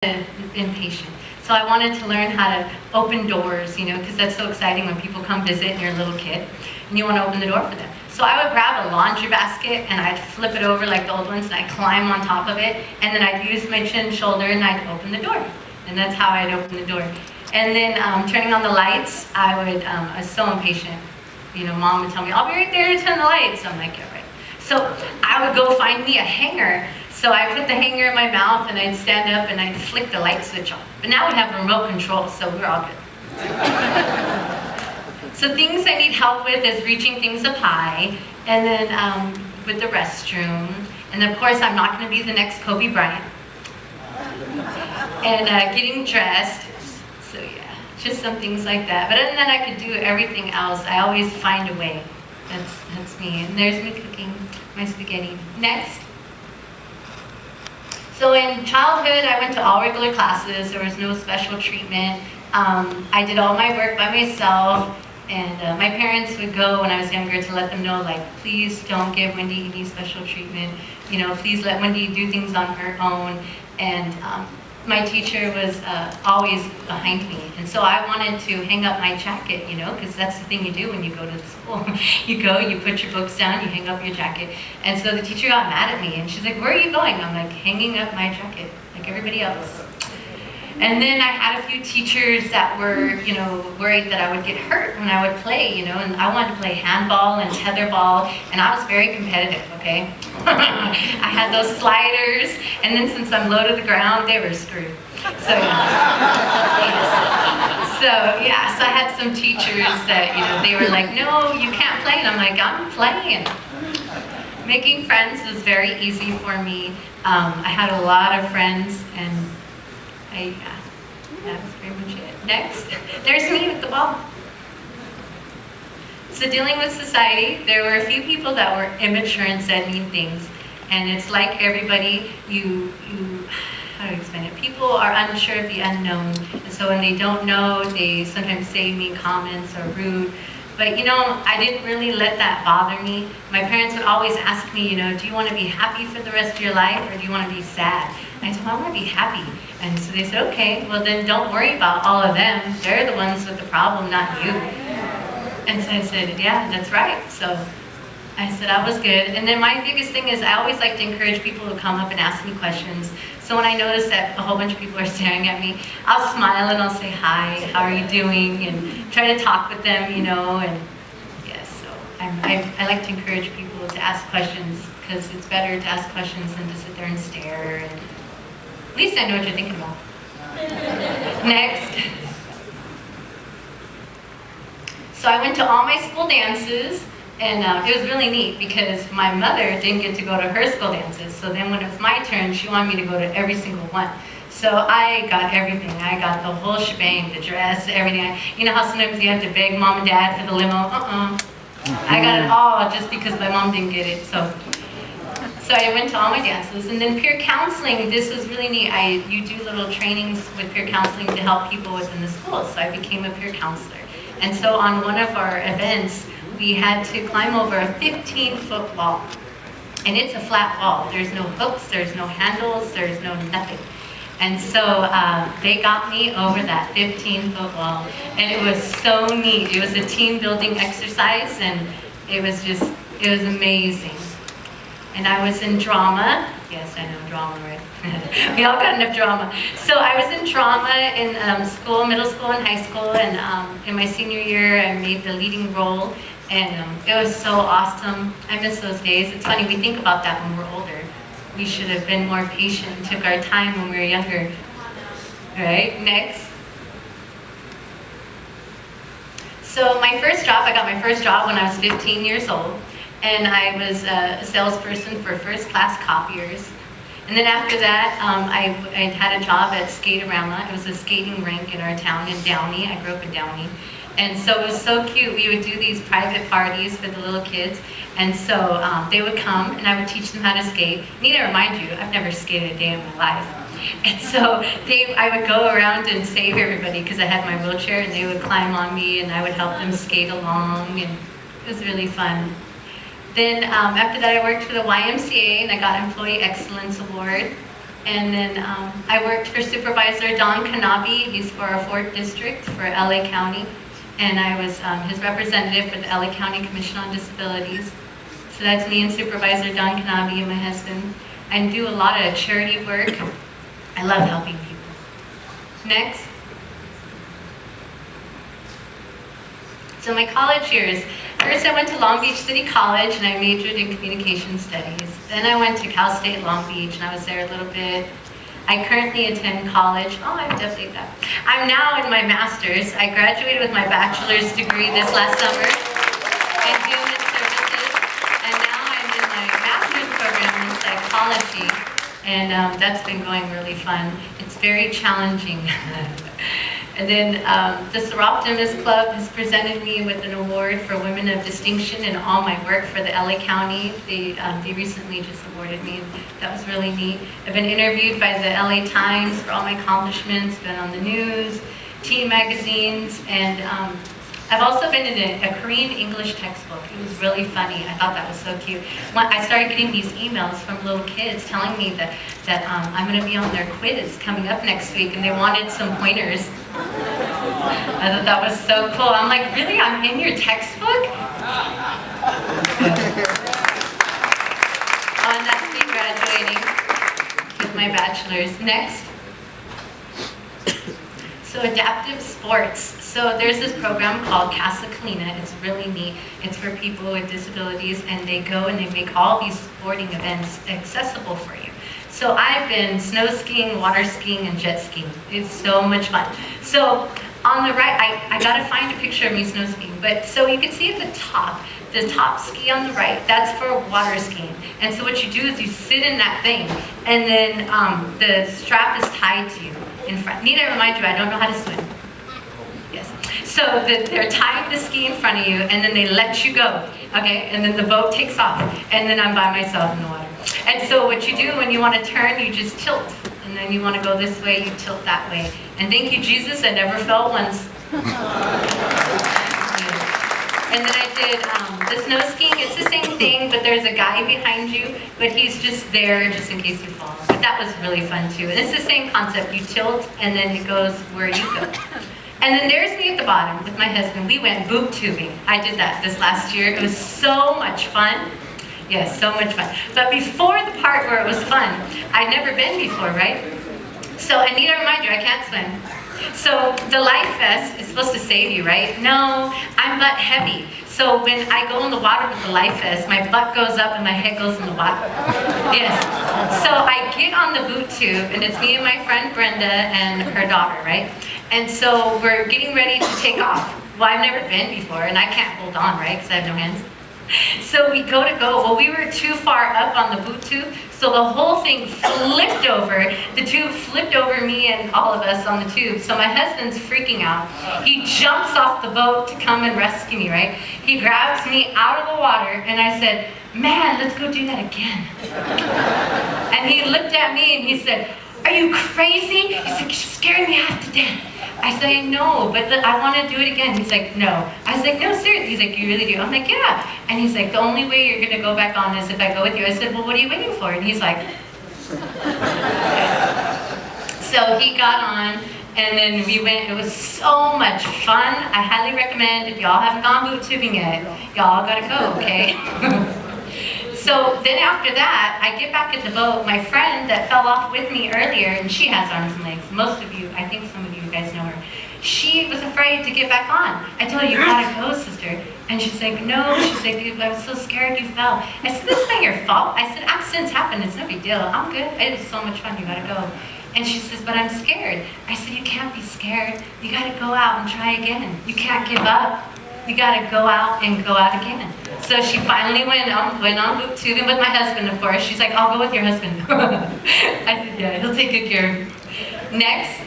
impatient. So I wanted to learn how to open doors, because that's so exciting when people come visit and you're a little kid and you want to open the door for them. So I would grab a laundry basket and I'd flip it over like the old ones and I'd climb on top of it and then I'd use my chin shoulder and I'd open the door. And that's how I'd open the door. And then turning on the lights, I was so impatient. Mom would tell me, I'll be right there to turn the lights. I'm like, yeah, right. So I would go find me a hanger. So I put the hanger in my mouth and I'd stand up and I'd flick the light switch on. But now we have remote control, so we're all good. So things I need help with is reaching things up high, and then with the restroom. And of course, I'm not going to be the next Kobe Bryant. And getting dressed. So yeah, just some things like that. But other than that, I could do everything else. I always find a way. That's me. And there's me cooking my spaghetti. Next. So in childhood, I went to all regular classes. There was no special treatment. I did all my work by myself, and my parents would go when I was younger to let them know, like, please don't give Wendy any special treatment. Please let Wendy do things on her own. And my teacher was always behind me. And so I wanted to hang up my jacket, because that's the thing you do when you go to the school. You go, you put your books down, you hang up your jacket. And so the teacher got mad at me, and she's like, where are you going? I'm like, hanging up my jacket, like everybody else. And then I had a few teachers that were, worried that I would get hurt when I would play, and I wanted to play handball and tetherball, and I was very competitive, okay? I had those sliders, and then since I'm low to the ground, they were screwed. So, so I had some teachers that, they were like, no, you can't play, and I'm like, I'm playing. Making friends was very easy for me. I had a lot of friends, and that was pretty much it. Next, there's me with the ball. So dealing with society, there were a few people that were immature and said mean things. And it's like everybody, how do I explain it? People are unsure of the unknown. And so when they don't know, they sometimes say mean comments or rude. But I didn't really let that bother me. My parents would always ask me, do you want to be happy for the rest of your life or do you want to be sad? And I told them, I want to be happy. And so they said, okay, well then don't worry about all of them. They're the ones with the problem, not you. And so I said, yeah, that's right. So I said I was good. And then my biggest thing is I always like to encourage people to come up and ask me questions. So when I notice that a whole bunch of people are staring at me, I'll smile and I'll say, hi, how are you doing? And try to talk with them, and yes, so I like to encourage people to ask questions because it's better to ask questions than to sit there and stare. And at least I know what you're thinking about. Next. So I went to all my school dances. And it was really neat because my mother didn't get to go to her school dances. So then when it was my turn, she wanted me to go to every single one. So I got everything. I got the whole shebang, the dress, everything. You know how sometimes you have to beg mom and dad for the limo? I got it all just because my mom didn't get it. So I went to all my dances. And then peer counseling, this was really neat. You do little trainings with peer counseling to help people within the school. So I became a peer counselor. And so on one of our events, we had to climb over a 15-foot wall. And it's a flat wall. There's no hooks, there's no handles, there's no nothing. And so they got me over that 15-foot wall. And it was so neat. It was a team building exercise and it was amazing. And I was in drama. Yes, I know, drama, right? We all got enough drama. So I was in drama in school, middle school and high school. And in my senior year, I made the leading role. And it was so awesome. I miss those days. It's funny, we think about that when we're older. We should have been more patient and took our time when we were younger. Right, next. So I got my first job when I was 15 years old. And I was a salesperson for first class copiers. And then after that, I had a job at Skate-A-Rama. It was a skating rink in our town in Downey. I grew up in Downey. And so it was so cute. We would do these private parties for the little kids. And so they would come and I would teach them how to skate. Need to remind you, I've never skated a day in my life. And so I would go around and save everybody because I had my wheelchair and they would climb on me and I would help them skate along. And it was really fun. Then after that I worked for the YMCA and I got Employee Excellence Award. And then I worked for Supervisor Don Kanabi. He's for our 4th District for LA County. And I was his representative for the LA County Commission on Disabilities. So that's me and Supervisor Don Kanabi and my husband. I do a lot of charity work. I love helping people. Next. So my college years. First I went to Long Beach City College and I majored in communication studies. Then I went to Cal State Long Beach and I was there a little bit. I currently attend college. Oh, I have to update that. I'm now in my master's. I graduated with my bachelor's degree this last summer in human services. And now I'm in my master's program in psychology. And that's been going really fun. It's very challenging. And then the Soroptimist Club has presented me with an award for Women of Distinction in all my work for the LA County. They recently just awarded me. That was really neat. I've been interviewed by the LA Times for all my accomplishments, been on the news, teen magazines, and I've also been in a Korean English textbook. It was really funny. I thought that was so cute. When I started getting these emails from little kids telling me that I'm going to be on their quiz coming up next week, and they wanted some pointers. I thought that was so cool. I'm like, really? I'm in your textbook? And that's me graduating with my bachelor's. Next. So adaptive sports. So there's this program called Casa Kalina. It's really neat. It's for people with disabilities, and they go and they make all these sporting events accessible for you. So I've been snow skiing, water skiing, and jet skiing. It's so much fun. So on the right, I gotta find a picture of me snow skiing, but so you can see at the top ski on the right, that's for water skiing. And so what you do is you sit in that thing, and then the strap is tied to you in front. Need I remind you, I don't know how to swim. Yes. So they're tying the ski in front of you, and then they let you go, okay? And then the boat takes off, and then I'm by myself in the water. And so what you do when you want to turn, you just tilt. And then you want to go this way, you tilt that way. And thank you, Jesus, I never fell once. And then I did the snow skiing. It's the same thing, but there's a guy behind you, but he's just there just in case you fall. But that was really fun too. And it's the same concept. You tilt, and then it goes where you go. And then there's me at the bottom with my husband. We went boob tubing. I did that this last year. It was so much fun. Yes, so much fun. But before the part where it was fun, I'd never been before, right? So I need to remind you, I can't swim. So the life vest is supposed to save you, right? No, I'm butt heavy. So when I go in the water with the life vest, my butt goes up and my head goes in the water. Yes. So I get on the boot tube, and it's me and my friend Brenda and her daughter, right? And so we're getting ready to take off. Well, I've never been before, and I can't hold on, right? Because I have no hands. So we go. Well, we were too far up on the boot tube, so the whole thing flipped over. The tube flipped over me and all of us on the tube. So my husband's freaking out. He jumps off the boat to come and rescue me, right? He grabs me out of the water, and I said, "Man, let's go do that again." And he looked at me and he said, "Are you crazy?" He's like, "You scared me half to death." I said, "No, but I want to do it again." He's like, "No." I was like, "No, seriously." He's like, "You really do?" I'm like, "Yeah." And he's like, "The only way you're going to go back on is if I go with you." I said, "Well, what are you waiting for?" And he's like, so he got on, and then we went. It was so much fun. I highly recommend, if y'all haven't gone boot tubing yet, y'all gotta go, okay? So then after that, I get back at the boat. My friend that fell off with me earlier, and she has arms and legs. Most of you, I think some of you guys know her. She was afraid to get back on. I told her, "You gotta go, sister." And she's like, "No." She's like, "I was so scared you fell." I said, "This is not your fault." I said, "Accidents happen. It's no big deal. I'm good. It was so much fun. You gotta go." And she says, "But I'm scared." I said, "You can't be scared. You gotta go out and try again. You can't give up. You gotta go out and go out again." So she finally went on boot tubing with my husband, of course. She's like, "I'll go with your husband." I said, "Yeah, he'll take good care of me." Next.